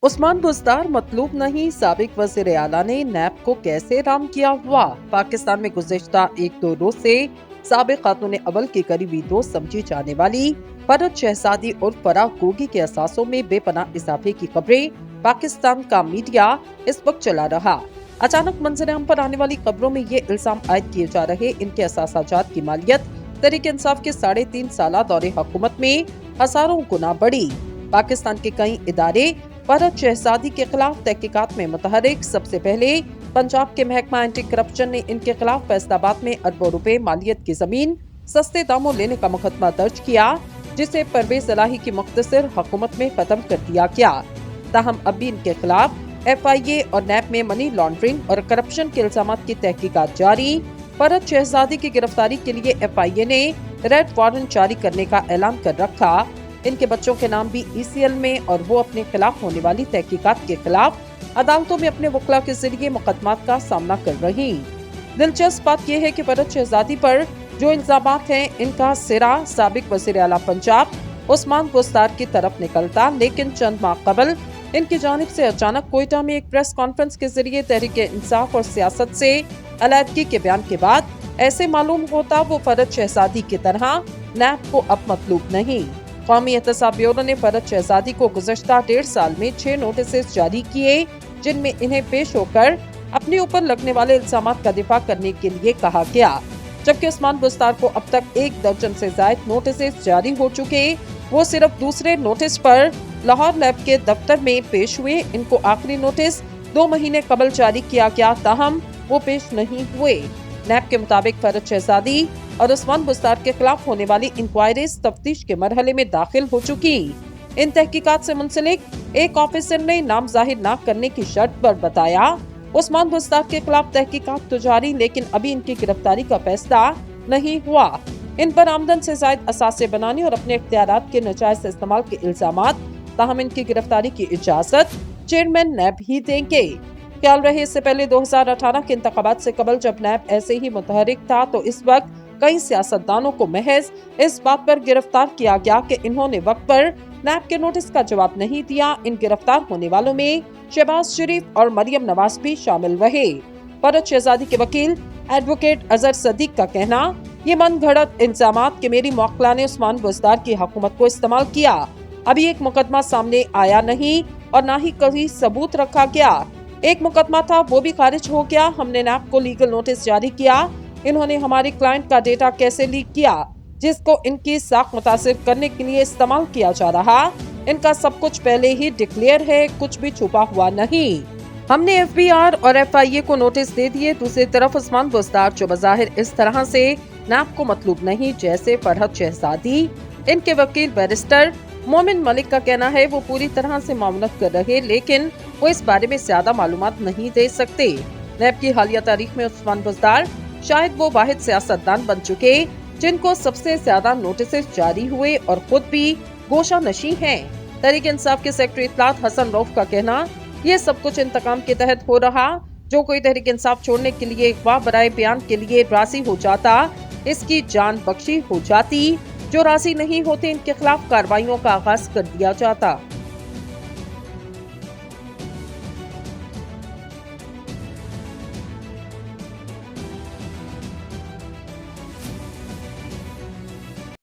उस्मान बुज़दार मतलूब नहीं, साबिक वज़ीर आला ने नैब को कैसे राम किया हुआ। पाकिस्तान में गुज़िश्ता 1-2 रोज से साबिक खातून अव्वल के करीबी दोस्त समझी जाने वाली फरहत शहजादी और फराह गोगी के असासों में बेपनाह इजाफे की खबरें पाकिस्तान का मीडिया इस वक्त चला रहा। अचानक मंजर-ए-आम पर आने वाली खबरों में ये इल्जाम आयद किए जा रहे इनके असासाजात की मालियत तहरीक इंसाफ के 3.5 साल दौरे हुकूमत में हजारों गुना बढ़ी। पाकिस्तान के कई इदारे फरहत शहजादी के खिलाफ तहकीकात में मुतहरिक। सबसे पहले पंजाब के महकमा एंटी करप्शन ने इनके खिलाफ फैसलाबाद में अरबों रुपए मालियत की जमीन सस्ते दामों लेने का मुकदमा दर्ज किया, जिसे परवेज इलाही की मुख्तसर हुकूमत में खत्म कर दिया गया। ताहम अब भी इनके खिलाफ FIA और नैब में मनी लॉन्ड्रिंग और करप्शन के इल्जामात की तहकीकात जारी। फरहत शहजादी की गिरफ्तारी के लिए FIA ने रेड वारंट जारी करने का ऐलान कर रखा। इनके बच्चों के नाम भी ECL में और वो अपने खिलाफ होने वाली तहकीकात के खिलाफ अदालतों में अपने वकला के जरिए मुकदमात का सामना कर रही। दिलचस्प बात यह है कि फरहत शहजादी पर जो इल्जामात हैं, इनका सिरा साबिक वज़ीर आला पंजाब उस्मान बुज़दार की तरफ निकलता, लेकिन चंद माह कबल इनकी जानिब से अचानक कोयटा में एक प्रेस कॉन्फ्रेंस के जरिए तहरीक इंसाफ और सियासत से अलहदगी के बयान के बाद ऐसे मालूम होता वो फरहत शहजादी की तरह नैब को अब मतलूब नहीं। कौमी एहतसाब ब्यूरो ने फरहत शहजादी को गुज़श्ता 1.5 साल में 6 नोटिस जारी किए, जिनमें इन्हें पेश होकर अपने ऊपर लगने वाले इल्जामात का दिफा करने के लिए कहा गया। जबकि उस्मान बुज़दार को अब तक 1 दर्जन से ज्यादा नोटिस जारी हो चुके। वो सिर्फ दूसरे नोटिस पर लाहौर लैब के दफ्तर में पेश हुए। इनको आखिरी नोटिस 2 महीने कबल जारी किया गया, ताहम वो पेश नहीं हुए। नैब के मुताबिक फरहत शहजादी और उस्मान बुज़दार के खिलाफ होने वाली इंक्वायरीज तफ्तीश के मरहले में दाखिल हो चुकी। इन तहकीकात से मुंसलिक एक ऑफिसर ने नाम जाहिर न करने की शर्त पर बताया, उस्मान बुज़दार के खिलाफ तहकीकात तो जारी, लेकिन अभी इनकी गिरफ्तारी का फैसला नहीं हुआ। इन पर आमदन से जायद असासे बनाने और अपने इख्तियारात के नाजायज इस्तेमाल के इल्जामात, ताहम इनकी गिरफ्तारी की इजाजत चेयरमैन नैब ही देंगे। ख्याल रहे इससे पहले 2018 के इंतखाबात से कबल जब नैब ऐसे ही मुतहरिक था, तो इस वक्त कई सियासतदानों को महज इस बात पर गिरफ्तार किया गया कि इन्होंने वक्त पर नैब के नोटिस का जवाब नहीं दिया। इन गिरफ्तार होने वालों में शहबाज शरीफ और मरियम नवाज भी शामिल रहे। फरहत शहजादी के वकील एडवोकेट अजहर सदीक का कहना, ये मन घड़त इल्जामात कि मेरी मौकला ने उस्मान बुज़दार की हुकूमत को इस्तेमाल किया। अभी एक मुकदमा सामने आया नहीं और न ही कभी सबूत रखा गया। एक मुकदमा था, वो भी खारिज हो गया। हमने नैब को लीगल नोटिस जारी किया। इन्होंने हमारे क्लाइंट का डेटा कैसे लीक किया, जिसको इनकी साख मुतासिर करने के लिए इस्तेमाल किया जा रहा। इनका सब कुछ पहले ही डिक्लेयर है, कुछ भी छुपा हुआ नहीं। हमने FBR और FIA को नोटिस दे दिए। दूसरी तरफ उस्मान बुज़दार जो बज़ाहिर इस तरह से नैब को मतलूब नहीं, जैसे फरहत शहजादी, इनके वकील बैरिस्टर मोमिन मलिक का कहना है वो पूरी तरह से मामलत कर रहे, लेकिन वो इस बारे में ज्यादा मालूमात नहीं दे सकते। नैब की हालिया तारीख में उस्मान बुज़दार शायद वो वाहिद सियासतदान बन चुके जिनको सबसे ज्यादा नोटिस जारी हुए और खुद भी गोशा नशी हैं। तहरीक इंसाफ के सेक्रेटरी इत्तलात हसन रऊफ का कहना, ये सब कुछ इंतकाम के तहत हो रहा। जो कोई तहरीक इंसाफ छोड़ने के लिए अगवा बराए बयान के लिए राजी हो जाता, इसकी जान बख्शी हो जाती। जो राजी नहीं होते, इनके खिलाफ कार्रवाइयों का आगाज कर दिया जाता।